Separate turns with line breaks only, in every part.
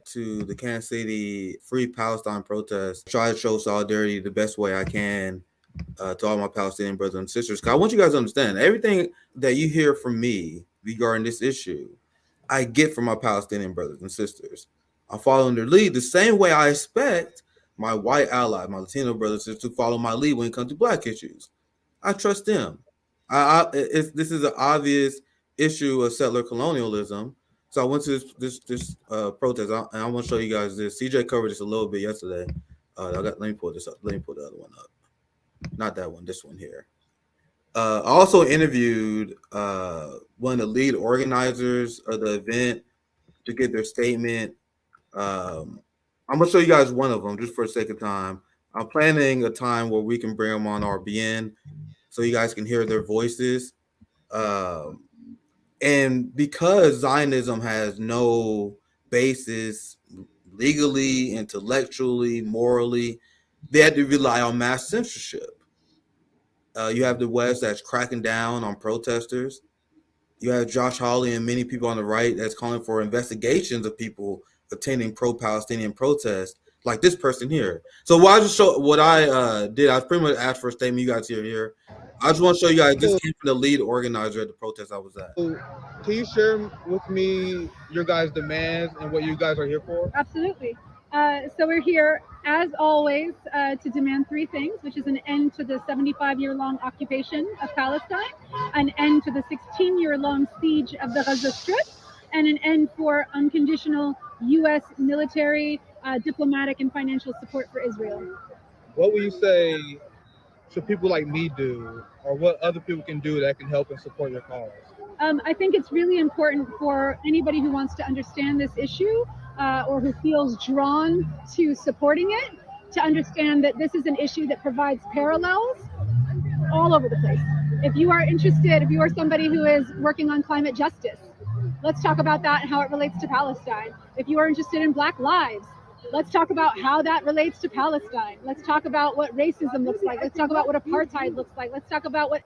went to the Kansas City Free Palestine protest. Try to show solidarity the best way I can to all my Palestinian brothers and sisters. 'Cause I want you guys to understand everything that you hear from me regarding this issue, I get from my Palestinian brothers and sisters. I'm following their lead the same way I expect my white ally, my Latino brothers and sisters, to follow my lead when it comes to Black issues. I trust them. This is an obvious issue of settler colonialism. So I went to this protest, and I want to show you guys this. CJ covered this a little bit yesterday. Let me pull this up. Let me pull the other one up. Not that one. This one here. I also interviewed one of the lead organizers of the event to get their statement. I'm gonna show you guys one of them just for a sake of time. I'm planning a time where we can bring them on RBN so you guys can hear their voices. And because Zionism has no basis legally, intellectually, morally, they had to rely on mass censorship. You have the West that's cracking down on protesters. You have Josh Hawley and many people on the right that's calling for investigations of people attending pro-Palestinian protests, like this person here. So what I just show what I did, I pretty much asked for a statement. You guys here. I just want to show you guys this came from the lead organizer at the protest I was at.
Can you share with me your guys' demands and what you guys are here for?
Absolutely. So we're here, as always, to demand three things, which is an end to the 75-year-long occupation of Palestine, an end to the 16-year-long siege of the Gaza Strip, and an end for unconditional U.S. military, diplomatic, and financial support for Israel.
What will you say should people like me do, or what other people can do that can help and support your cause?
I think it's really important for anybody who wants to understand this issue or who feels drawn to supporting it to understand that this is an issue that provides parallels all over the place. If you are interested, if you are somebody who is working on climate justice, let's talk about that and how it relates to Palestine. If you are interested in Black lives, let's talk about how that relates to Palestine. Let's talk about what racism looks like. Let's talk about what apartheid looks like. Let's talk about what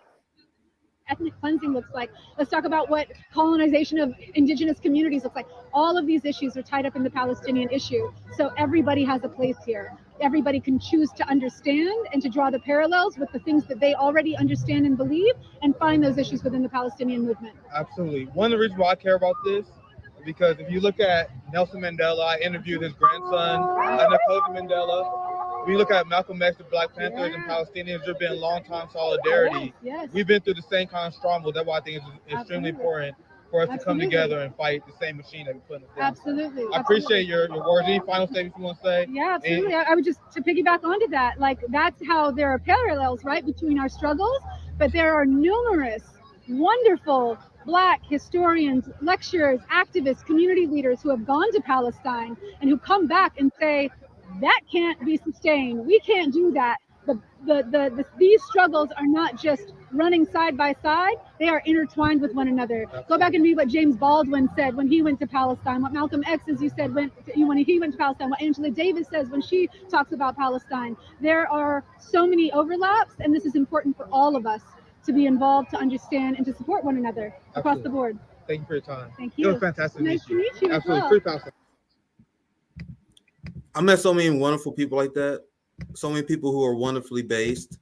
ethnic cleansing looks like. Let's talk about what colonization of indigenous communities looks like. All of these issues are tied up in the Palestinian issue. So everybody has a place here. Everybody can choose to understand and to draw the parallels with the things that they already understand and believe and find those issues within the Palestinian movement.
Absolutely. One of the reasons why I care about this is because if you look at Nelson Mandela, I interviewed his grandson, Anakosa Mandela. When you look at Malcolm X, the Black Panthers, and Palestinians, there's been long-time solidarity.
Yes.
We've been through the same kind of struggle. That's why I think it's extremely important for us to come together and fight the same machine that we put in the
Absolutely.
I appreciate your words. Any final statements you want to say?
Yeah, absolutely. I would just, to piggyback onto that, like that's how there are parallels, right, between our struggles, but there are numerous wonderful Black historians, lecturers, activists, community leaders who have gone to Palestine and who come back and say, that can't be sustained. We can't do that. These struggles are not just running side by side. They are intertwined with one another. Absolutely. Go back and read what James Baldwin said when he went to Palestine, what Malcolm X, as you said, when he went to Palestine, what Angela Davis says when she talks about Palestine. There are so many overlaps, and this is important for all of us to be involved, to understand, and to support one another across the board.
Thank you for your time.
Thank you.
It was fantastic.
Nice to meet you.
Absolutely.
Well.
Free Palestine.
I met so many wonderful people like that. So many people who are wonderfully based.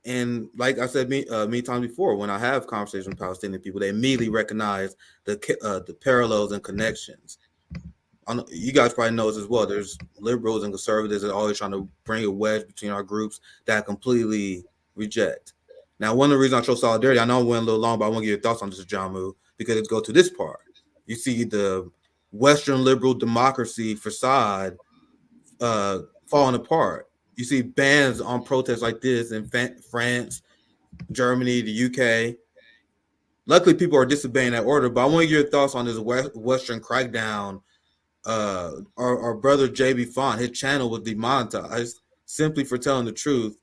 And like I said many times before, when I have conversations with Palestinian people, they immediately recognize the parallels and connections. You guys probably know this as well. There's liberals and conservatives that are always trying to bring a wedge between our groups that I completely reject. Now, one of the reasons I show solidarity, I know I went a little long, but I want to get your thoughts on this, Ajamu, because it goes to this part. You see the Western liberal democracy facade falling apart. You see bans on protests like this in France, Germany, the UK. Luckily, people are disobeying that order, but I want to get your thoughts on this Western crackdown. Our brother JB Font, his channel was demonetized simply for telling the truth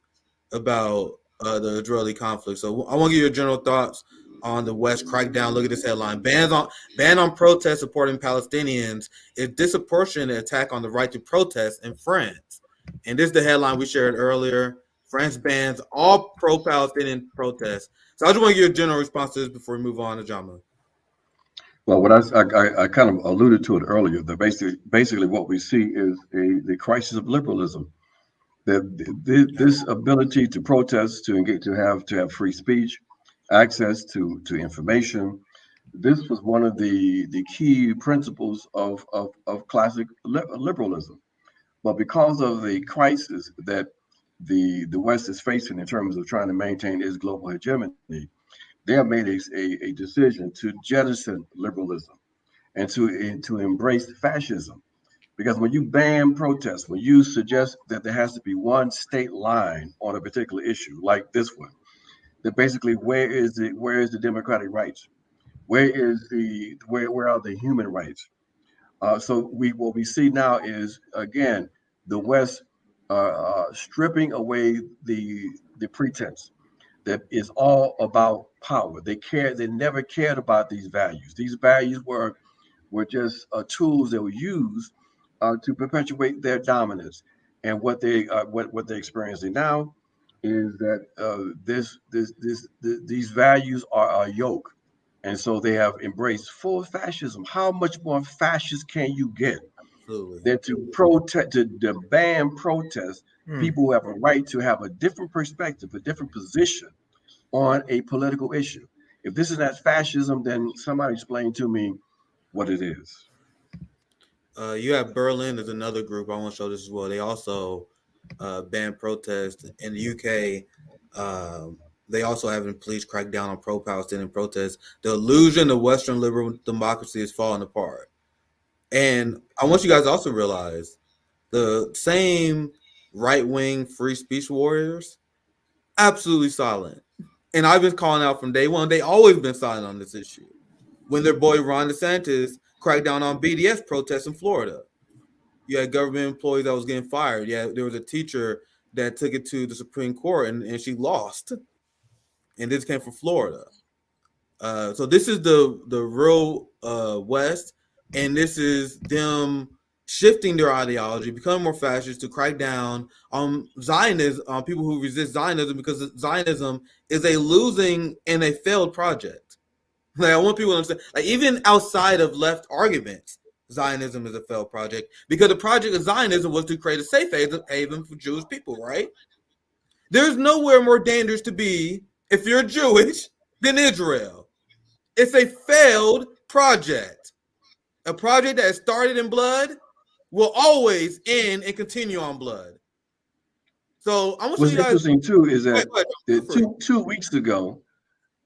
about the Israeli conflict. So I want to get your general thoughts on the West crackdown. Look at this headline: ban on protests supporting Palestinians is disproportionate attack on the right to protest in France. And this is the headline we shared earlier. France bans all pro-Palestinian protests. So I just want to get your general response to this before we move on to Ajamu.
Well, what I kind of alluded to it earlier. That basically what we see is the crisis of liberalism. This ability to protest, to engage, to have free speech, access to information. This was one of the key principles of classic liberalism. But because of the crisis that the West is facing in terms of trying to maintain its global hegemony, they have made a decision to jettison liberalism and to embrace fascism. Because when you ban protests, when you suggest that there has to be one state line on a particular issue, like this one, that basically where is the democratic rights? Where are the human rights? So what we see now is again the West stripping away the pretense that is all about power. They never cared about these values. These values were just tools that were used to perpetuate their dominance. And what they're experiencing now is that these values are a yoke, and so they have embraced full fascism. How much more fascist can you get
Absolutely.
than to protest, to ban protest? People who have a right to have a different perspective, a different position on a political issue. If this is not fascism, then somebody explain to me what it is.
You have Berlin as another group. I want to show this as well. They also banned protests in the UK. They also having police crack down on pro-Palestinian protests. The illusion of Western liberal democracy is falling apart. And I want you guys to also realize the same right-wing free speech warriors, absolutely silent. And I've been calling out from day one. They always been silent on this issue. When their boy Ron DeSantis cracked down on BDS protests in Florida, you had government employees that was getting fired. Yeah, there was a teacher that took it to the Supreme Court and she lost. And this came from Florida. So this is the real West, and this is them shifting their ideology, becoming more fascist to crack down on Zionism, on people who resist Zionism, because Zionism is a losing and a failed project. Like, I want people to understand, like, even outside of left arguments, Zionism is a failed project, because the project of Zionism was to create a safe haven for Jewish people, right? There's nowhere more dangerous to be if you're Jewish than Israel. It's a failed project. A project that started in blood will always end and continue on blood. So I'm gonna show
What's
you guys.
interesting too is
Go
that
ahead, feel free.
two weeks ago,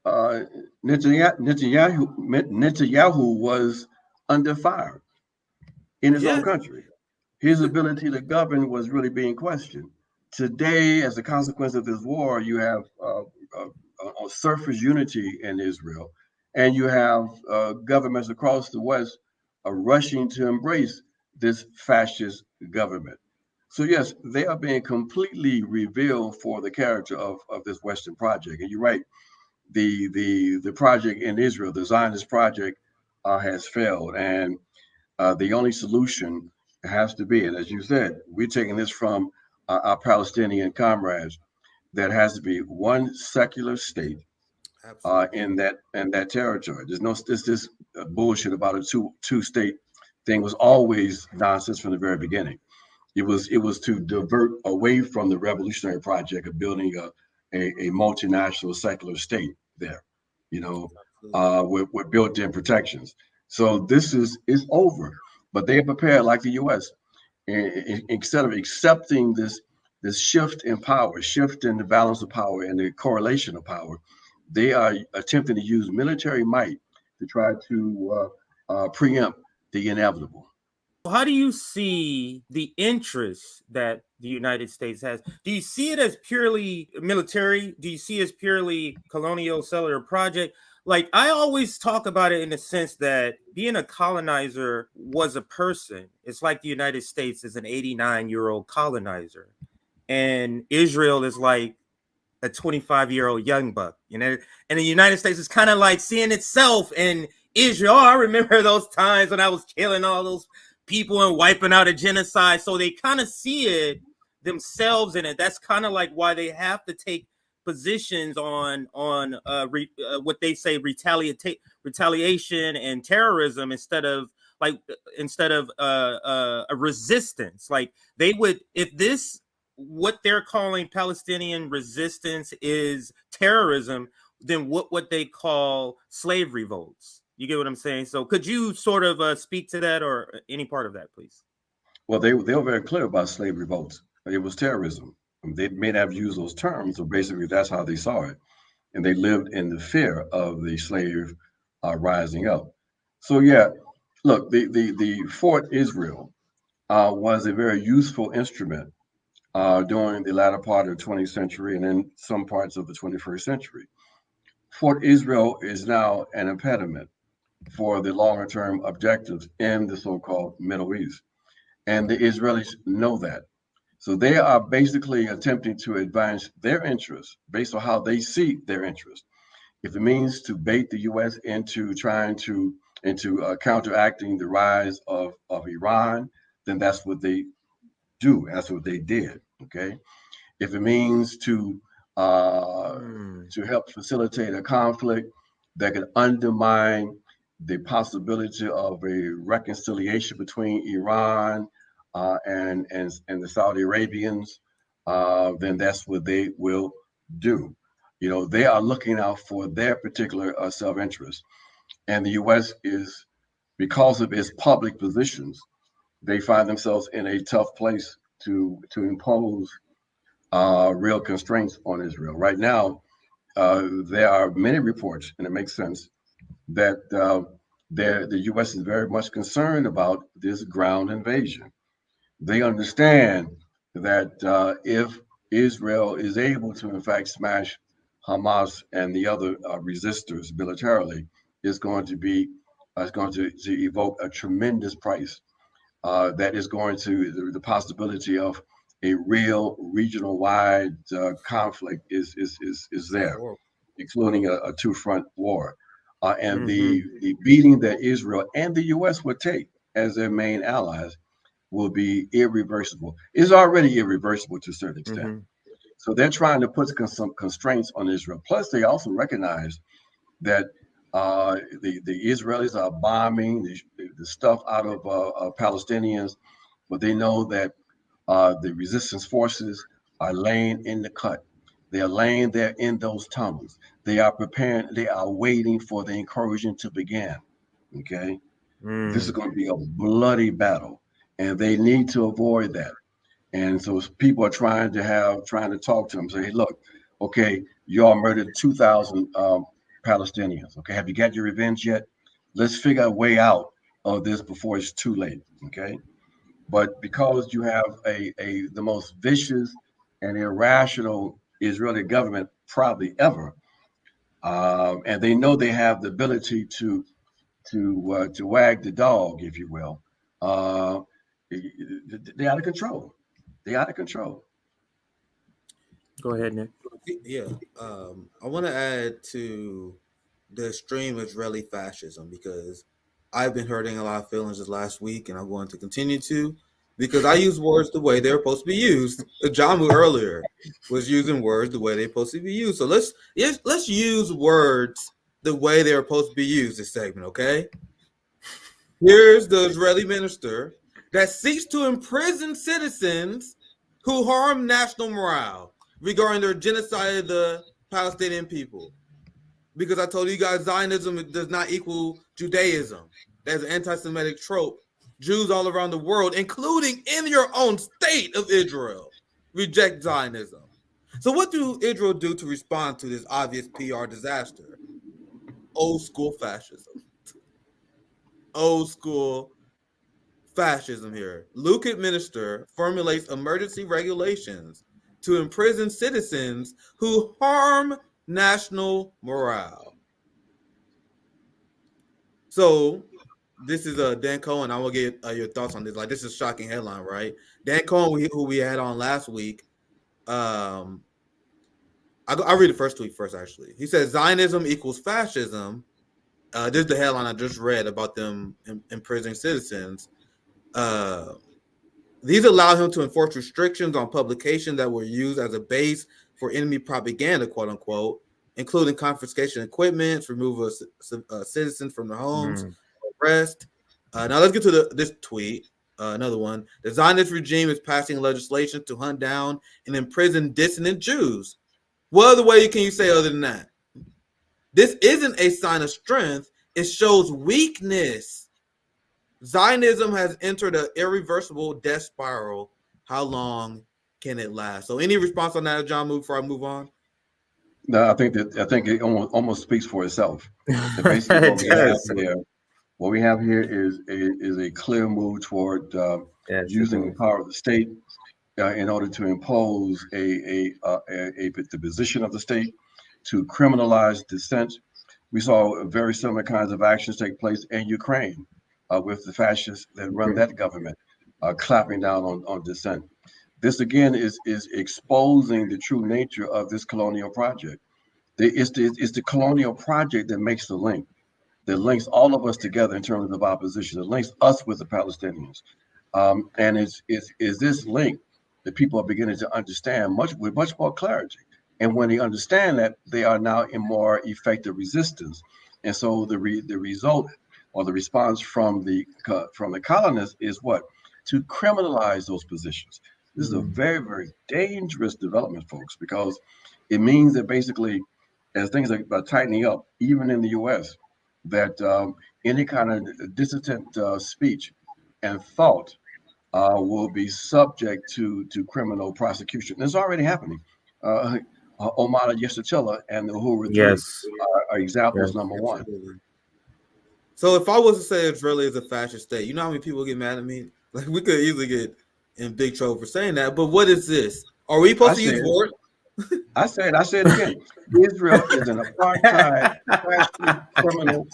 Netanyahu was under fire in his own
Yes.
country. His ability to govern was really being questioned. Today, as a consequence of this war, you have a surface unity in Israel, and you have governments across the West rushing to embrace this fascist government. So yes, they are being completely revealed for the character of this Western project. And you're right, the project in Israel, the Zionist project, has failed, and the only solution has to be, and as you said, we're taking this from our Palestinian comrades, that has to be one secular state
Absolutely.
in that territory. There's no this bullshit about a two state thing was always nonsense from the very beginning. It was to divert away from the revolutionary project of building a multinational secular state there, you know, with built-in protections. So this is over, but they are prepared, like the U.S. Instead of accepting this shift in power, shift in the balance of power and the correlation of power, they are attempting to use military might to try to preempt the inevitable.
How do you see the interest that the United States has? Do you see it as purely military? Do you see it as purely colonial cellular project? Like, I always talk about it in the sense that being a colonizer was a person. It's like the United States is an 89-year-old colonizer, and Israel is like a 25-year-old young buck, you know. And the United States is kind of like seeing itself in Israel. Oh, I remember those times when I was killing all those people and wiping out a genocide. So they kind of see it themselves in it. That's kind of like why they have to take positions on what they say retaliation and terrorism instead of a resistance. Like they would, if this what they're calling Palestinian resistance is terrorism, then what would they call slave revolts? You get what I'm saying? So could you sort of speak to that or any part of that, please?
Well, they were very clear about slave revolts. It was terrorism. They may not have used those terms, but basically that's how they saw it. And they lived in the fear of the slave rising up. So yeah, look, the Fort Israel was a very useful instrument during the latter part of the 20th century and in some parts of the 21st century. Fort Israel is now an impediment for the longer term objectives in the so-called Middle East. And the Israelis know that. So they are basically attempting to advance their interests based on how they see their interests. If it means to bait the U.S. into trying to counteracting the rise of Iran, then that's what they do. That's what they did. Okay. If it means to help facilitate a conflict that could undermine the possibility of a reconciliation between Iran and the Saudi Arabians, then that's what they will do. You know, they are looking out for their particular self-interest, and the U.S. is, because of its public positions, they find themselves in a tough place to impose real constraints on Israel. Right now, there are many reports, and it makes sense, that the U.S. is very much concerned about this ground invasion. They understand that if Israel is able to, in fact, smash Hamas and the other resistors militarily, it's going to evoke a tremendous price. That is going to the possibility of a real regional-wide conflict is there, including a two-front war, and the beating that Israel and the U.S. would take as their main allies will be irreversible. It's already irreversible to a certain extent. So they're trying to put some constraints on Israel. Plus, they also recognize that the Israelis are bombing the stuff out of Palestinians, but they know that the resistance forces are laying in the cut. They are laying there in those tunnels. They are preparing. They are waiting for the incursion to begin. Okay, this is going to be a bloody battle, and they need to avoid that. And so people are trying to talk to them. Say, hey, look, okay, y'all murdered 2,000 Palestinians. Okay, have you got your revenge yet? Let's figure a way out of this before it's too late. Okay, but because you have the most vicious and irrational Israeli government probably ever, and they know they have the ability to wag the dog, if you will. They're out of control. They're out of control.
Go ahead, Nick.
Yeah, I want to add to the extreme Israeli fascism because I've been hurting a lot of feelings this last week, and I'm going to continue to because I use words the way they're supposed to be used. Ajamu earlier was using words the way they're supposed to be used. So let's use words the way they're supposed to be used this segment, okay? Here's the Israeli minister that seeks to imprison citizens who harm national morale regarding their genocide of the Palestinian people. Because I told you guys Zionism does not equal Judaism. That's an anti-Semitic trope. Jews all around the world, including in your own state of Israel, reject Zionism. So what do Israel do to respond to this obvious PR disaster? Old school fascism. Old school fascism here. Likud minister formulates emergency regulations to imprison citizens who harm national morale. So this is Dan Cohen. I will get your thoughts on this. Like, this is a shocking headline, right? Dan Cohen, who we had on last week. I'll read the first tweet first, actually. He says, Zionism equals fascism. This is the headline I just read about them imprisoning citizens. These allow him to enforce restrictions on publication that were used as a base for enemy propaganda, quote unquote, including confiscation of equipment, removal of citizens from their homes, arrest. Now let's get to this tweet. Another one. The Zionist regime is passing legislation to hunt down and imprison dissident Jews. What other way can you say other than that? This isn't a sign of strength. It shows weakness. Zionism has entered an irreversible death spiral. How long can it last? So any response on that, Ajamu, before I move on?
No, I think it almost speaks for itself. That basically what we have here is a clear move toward using the power of the state in order to impose the position of the state, to criminalize dissent. We saw very similar kinds of actions take place in Ukraine with the fascists that run that government, clapping down on dissent. This again is exposing the true nature of this colonial project. It's the colonial project that makes the link, that links all of us together in terms of opposition. It links us with the Palestinians, and is this link that people are beginning to understand with much more clarity. And when they understand that, they are now in more effective resistance. And so the result or the response from the colonists is what? To criminalize those positions. This is a very, very dangerous development, folks, because it means that basically, as things are tightening up, even in the U.S., that any kind of dissident speech and thought will be subject to criminal prosecution. It's already happening. Omar Yeshachilla and the Hura are examples number one.
So if I was to say Israeli is a fascist state, you know how many people get mad at me? Like we could easily get in big trouble for saying that. But what is this? Are we supposed to use words?
I say it again. Israel is an apartheid criminal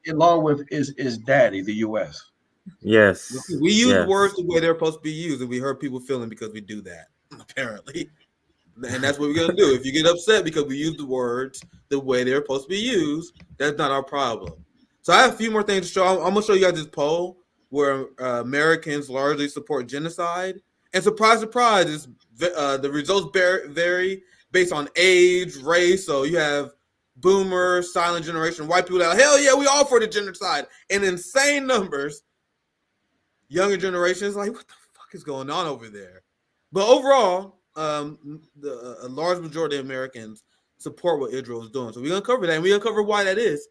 along with his daddy, the U.S.
Yes.
We use words the way they're supposed to be used, and we hurt people feeling because we do that, apparently. And that's what we're gonna do. If you get upset because we use the words the way they're supposed to be used, that's not our problem. So I have a few more things to show. I'm gonna show you guys this poll where Americans largely support genocide. And surprise, surprise, the results vary based on age, race. So you have boomers, silent generation, white people that are, hell yeah, we all for the genocide. And insane numbers. Younger generations like, what the fuck is going on over there? But overall, a large majority of Americans support what Israel is doing. So we're gonna cover that, and we're gonna cover why that is